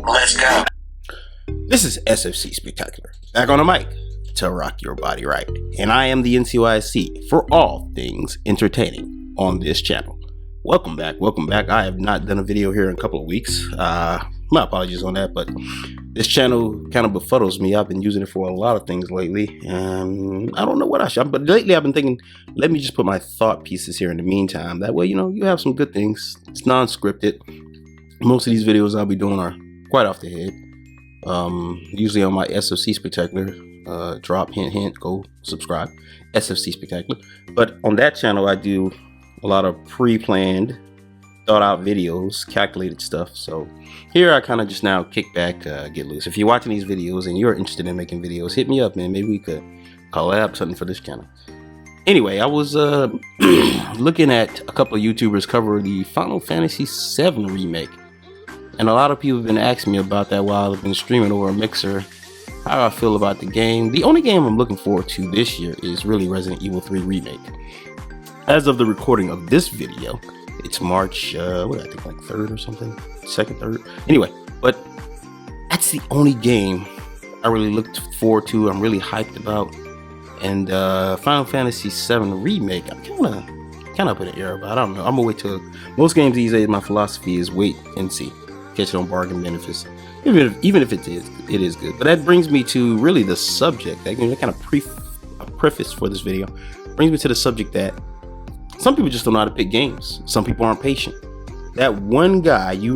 Let's go. This is SFC Spectacular, back on the mic to rock your body right. And I am the NCYC for all things entertaining on this channel. Welcome back. I have not done a video here in a couple of weeks. My apologies on that, but this channel kind of befuddles me. I've been using it for a lot of things lately. I don't know what I should, but lately I've been thinking, let me just put my thought pieces here in the meantime. That way, you have some good things. It's non-scripted. Most of these videos I'll be doing are quite off the head. Usually on my SFC Spectacular, drop, hint, go subscribe, SFC Spectacular. But on that channel, I do a lot of pre-planned, thought out videos, calculated stuff. So here I kind of just now kick back, get loose. If you're watching these videos and you're interested in making videos, hit me up, man. Maybe we could collab something for this channel. Anyway, I was looking at a couple of YouTubers cover the Final Fantasy VII remake. And a lot of people have been asking me about that while I've been streaming over a Mixer, how I feel about the game. The only game I'm looking forward to this year is really Resident Evil 3 Remake. As of the recording of this video, it's March, like 3rd or something? 2nd, 3rd? Anyway, but that's the only game I really looked forward to, I'm really hyped about. And Final Fantasy VII Remake, I'm kind of up in the air about. I don't know. I'm gonna wait till most games these days. My philosophy is wait and see. Catch it on bargain benefits, even if it is good. But that brings me to really the subject. That kind of preface for this video brings me to the subject that some people just don't know how to pick games. Some people aren't patient. That one guy who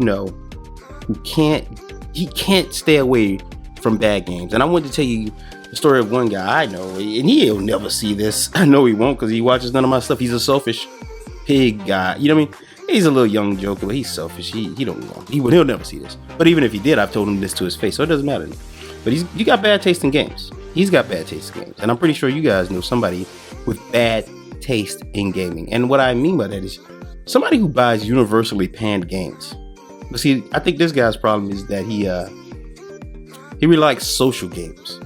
can't stay away from bad games. And I wanted to tell you the story of one guy I know, and he'll never see this. I know he won't, because he watches none of my stuff. He's a selfish pig guy. You know what I mean? He's a little young joker, but he's selfish. He don't know. He'll never see this. But even if he did, I've told him this to his face, so it doesn't matter. But you got bad taste in games. He's got bad taste in games, and I'm pretty sure you guys know somebody with bad taste in gaming. And what I mean by that is somebody who buys universally panned games. But see, I think this guy's problem is that he really likes social games.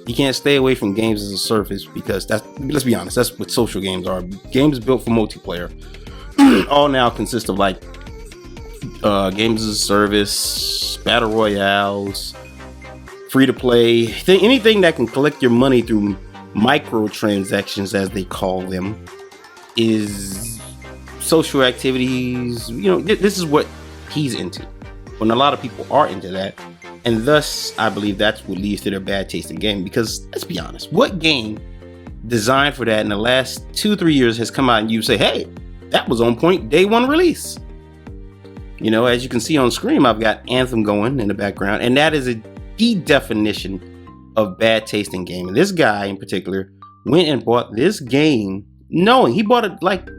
He can't stay away from games as a service, because let's be honest, that's what social games are. Games built for multiplayer all now consist of like games as a service, battle royales, free to play, anything that can collect your money through microtransactions, as they call them, is social activities. This is what he's into. When a lot of people are into that, and thus I believe that's what leads to their bad taste in gaming. Because let's be honest, what game designed for that in the last 2-3 years has come out and you say, hey, that was on point day one release? As you can see on screen, I've got Anthem going in the background, and that is the definition of bad taste in gaming. This guy in particular went and bought this game knowing he bought it last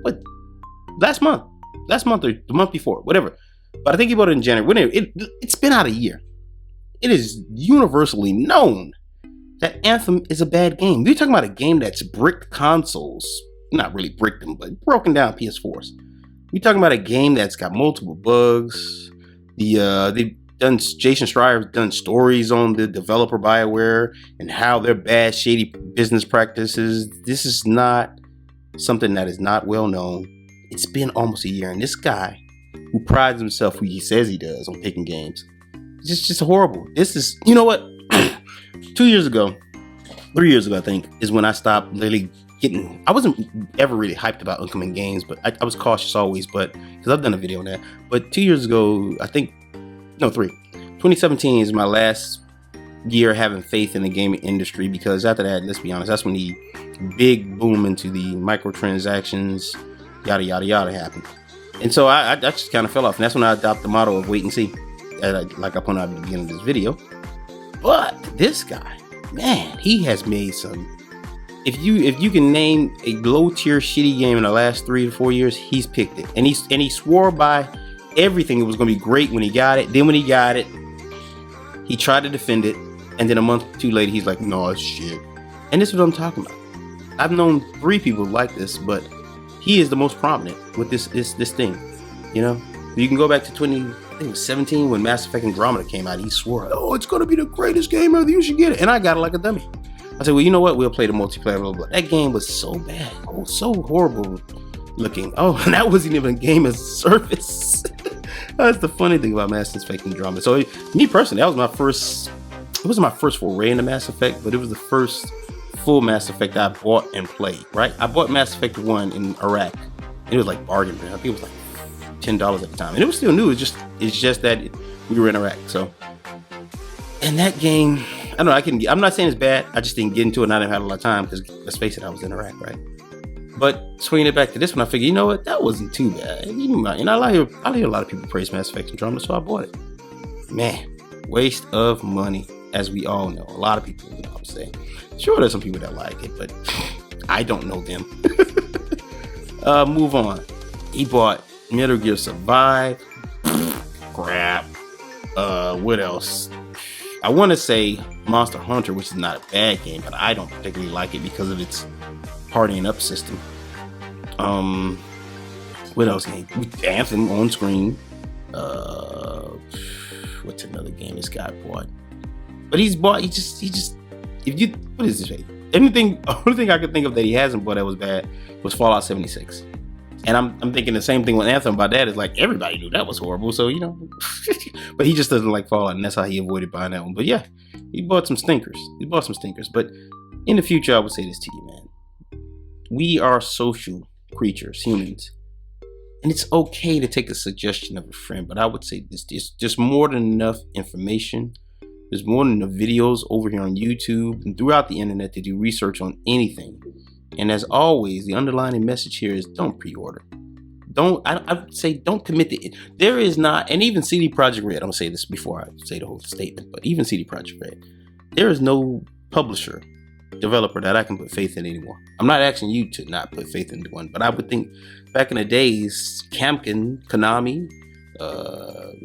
month or the month before, whatever. But I think he bought it in January. It's been out a year. It is universally known that Anthem is a bad game. We're talking about a game that's bricked consoles. Not really bricked them, but broken down PS4s. We're talking about a game that's got multiple bugs. Jason Schreier's done stories on the developer BioWare and how their bad, shady business practices. This is not something that is not well known. It's been almost a year, and this guy, who prides himself, who he says he does, on picking games, it's just horrible. This is, you know what? 3 years ago, I think, is when I stopped really I wasn't ever really hyped about incoming games, but I was cautious always, but because I've done a video on that. But 2 years ago, 2017 is my last year having faith in the gaming industry, because after that, let's be honest, that's when the big boom into the microtransactions, yada yada yada happened. And so I just kind of fell off, and that's when I adopted the motto of wait and see, like I pointed out at the beginning of this video. But this guy, man, he has made some. If you can name a low tier shitty game in the last 3 to 4 years, he's picked it, and he swore by everything it was going to be great when he got it. Then when he got it, he tried to defend it, and then a month or two later, he's like, "No, it's shit." And this is what I'm talking about. I've known 3 people like this, but he is the most prominent with this thing. You can go back to 2017 when Mass Effect Andromeda came out. He swore, "Oh, it's going to be the greatest game ever. You should get it." And I got it like a dummy. I said, well, you know what? We'll play the multiplayer. Blah, blah, blah. That game was so bad. Oh, so horrible looking. Oh, and that wasn't even a game as a service. That's the funny thing about Mass Effect Andromeda. So me personally, that was my first. It wasn't my first foray into Mass Effect, but it was the first full Mass Effect I bought and played. Right, I bought Mass Effect 1 in Iraq. It was like bargain, man. I think it was like $10 at the time, and it was still new. It's just that we were in Iraq. So, and that game, I don't know. I'm not saying it's bad. I just didn't get into it, and I didn't have a lot of time because let's face it, I was in Iraq, right? But swinging it back to this one, I figured, you know what, that wasn't too bad. I hear a lot of people praise Mass Effect Andromeda, so I bought it. Man, waste of money, as we all know. A lot of people, I would say. Sure, there's some people that like it, but I don't know them. Move on. He bought Metal Gear Survive. Crap. What else? I want to say Monster Hunter, which is not a bad game, but I don't particularly like it because of its partying up system. What else game? Anthem on screen. What's another game this guy bought? But he just if you, what is this? Only thing I could think of that he hasn't bought that was bad was Fallout 76. And I'm thinking the same thing with Anthem about that. Is like everybody knew that was horrible, so but he just doesn't like Fallout, and that's how he avoided buying that one. But yeah, he bought some stinkers. But in the future, I would say this to you, man. We are social creatures, humans, and it's okay to take a suggestion of a friend. But I would say this: there's just more than enough information. There's more than enough videos over here on YouTube and throughout the internet to do research on anything. And as always, the underlying message here is don't pre-order. I would say don't commit to it. There is not, and even CD Projekt Red, I'm going to say this before I say the whole statement, but even CD Projekt Red, there is no publisher, developer that I can put faith in anymore. I'm not asking you to not put faith in one, but I would think back in the days, Camkin, Konami,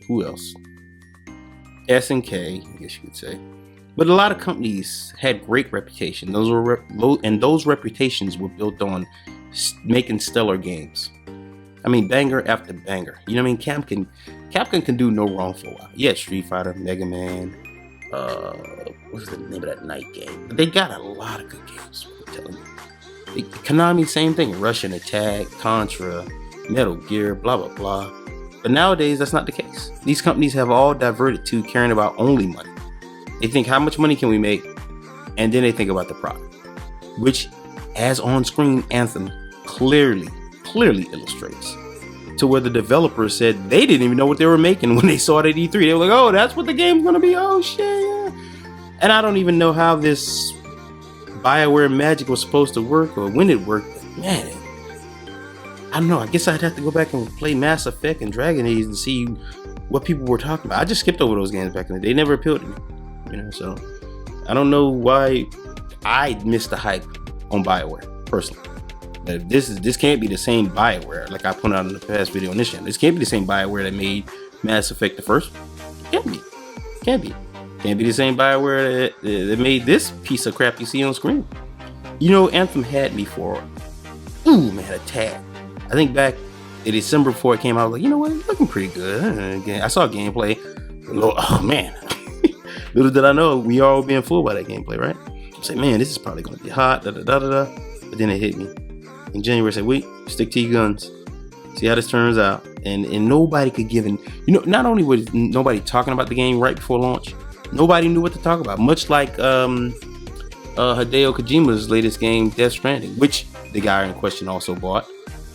who else? SNK, I guess you could say. But a lot of companies had great reputation. Those reputations were built on making stellar games. I mean, banger after banger. You know what I mean? Capcom can do no wrong for a while. Yeah, Street Fighter, Mega Man. What's the name of that night game? But they got a lot of good games. I'm telling you. Konami, same thing. Russian Attack, Contra, Metal Gear, blah blah blah. But nowadays, that's not the case. These companies have all diverted to caring about only money. They think, how much money can we make? And then they think about the product, which, as on-screen Anthem clearly illustrates, to where the developers said they didn't even know what they were making when they saw it at E3. They were like, oh, that's what the game's going to be? Oh, shit, yeah. And I don't even know how this BioWare magic was supposed to work or when it worked. But man, I don't know. I guess I'd have to go back and play Mass Effect and Dragon Age and see what people were talking about. I just skipped over those games back in the day. They never appealed to me. So I don't know why I missed the hype on BioWare personally. But this can't be the same BioWare like I pointed out in the past video on this channel. This can't be the same BioWare that made Mass Effect the first. Can't be the same BioWare that made this piece of crap you see on screen. Anthem had me for a tad. I think back in December before it came out, I was like, you know what, it's looking pretty good. I saw gameplay. Oh man. Little did I know, we all being fooled by that gameplay, right? I was like, man, this is probably going to be hot, But then it hit me. In January, I said, wait, stick to your guns. See how this turns out. And nobody could give in. Not only was nobody talking about the game right before launch, nobody knew what to talk about. Much like Hideo Kojima's latest game, Death Stranding, which the guy in question also bought.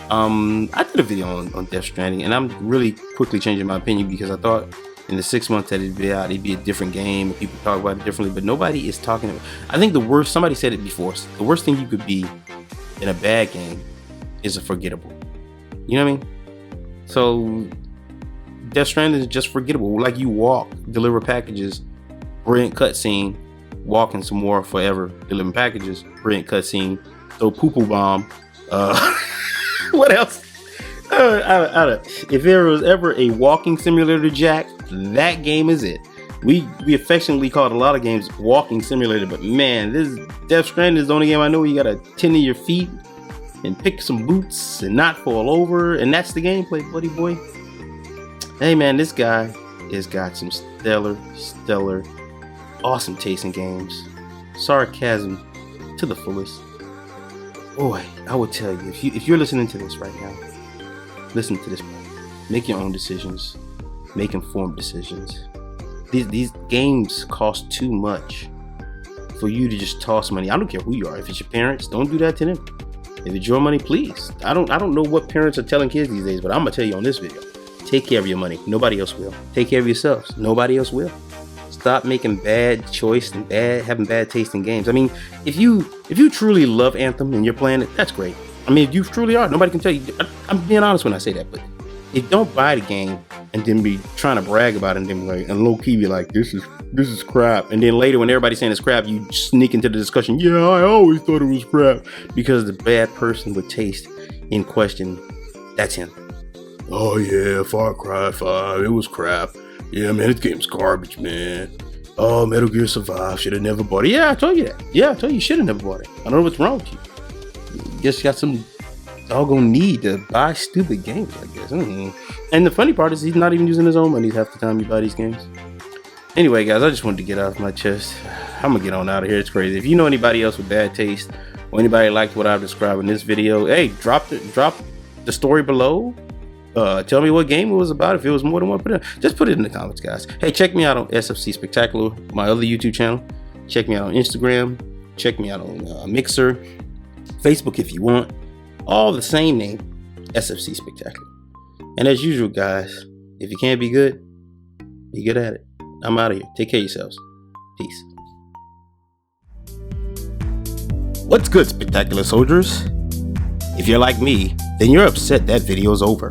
I did a video on Death Stranding, and I'm really quickly changing my opinion because I thought in the 6 months that it'd be out, it'd be a different game and people talk about it differently, but nobody is talking about it. I think the worst, somebody said it before, the worst thing you could be in a bad game is a forgettable. You know what I mean? So Death Stranding is just forgettable. Like you walk, deliver packages, brilliant cutscene, walking some more forever, delivering packages, brilliant cutscene, throw poo-poo bomb. What else? If there was ever a walking simulator, Jack, that game is it. We affectionately called a lot of games walking simulator, but man, this Death Stranding is the only game I know where you gotta tend to your feet and pick some boots and not fall over, and that's the gameplay, buddy boy. Hey man, this guy has got some stellar, awesome taste in games. Sarcasm to the fullest. Boy, I would tell you, if you're listening to this right now, listen to this, make your own decisions. make informed decisions. These games cost too much for you to just toss money. I don't care who you are. If it's your parents, don't do that to them. If it's your money, please. I don't know what parents are telling kids these days, but I'm gonna tell you on this video. Take care of your money. Nobody else will. Take care of yourselves. Nobody else will. Stop making bad choice and having bad taste in games. I mean, if you truly love Anthem and you're playing it, that's great. I mean, if you truly are, nobody can tell you. I'm being honest when I say that, but if don't buy the game and then be trying to brag about it and then be like, and low key be like, this is crap. And then later when everybody's saying it's crap, you sneak into the discussion. Yeah, I always thought it was crap, because the bad person with taste in question, that's him. Oh yeah, Far Cry 5, it was crap. Yeah, man, this game's garbage, man. Oh, Metal Gear Survive, should have never bought it. Yeah, I told you that. Yeah, I told you you should have never bought it. I don't know what's wrong with you. You just got some doggone need to buy stupid games, I guess. And the funny part is he's not even using his own money half the time you buy these games. Anyway, guys, I just wanted to get off my chest. I'm gonna get on out of here. It's crazy. If you know anybody else with bad taste, or anybody liked what I've described in this video, hey, drop the story below. Tell me what game it was about. If it was more than one, just put it in the comments, guys. Hey, check me out on SFC Spectacular, my other YouTube channel. Check me out on Instagram. Check me out on Mixer, Facebook if you want. All the same name, SFC Spectacular. And as usual, guys, if you can't be good at it. I'm out of here. Take care of yourselves. Peace. What's good, Spectacular Soldiers? If you're like me, then you're upset that video's over.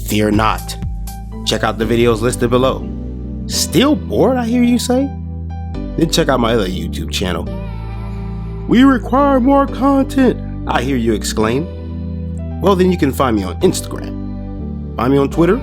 Fear not. Check out the videos listed below. Still bored, I hear you say? Then check out my other YouTube channel. We require more content, I hear you exclaim. Well, then you can find me on Instagram. Find me on Twitter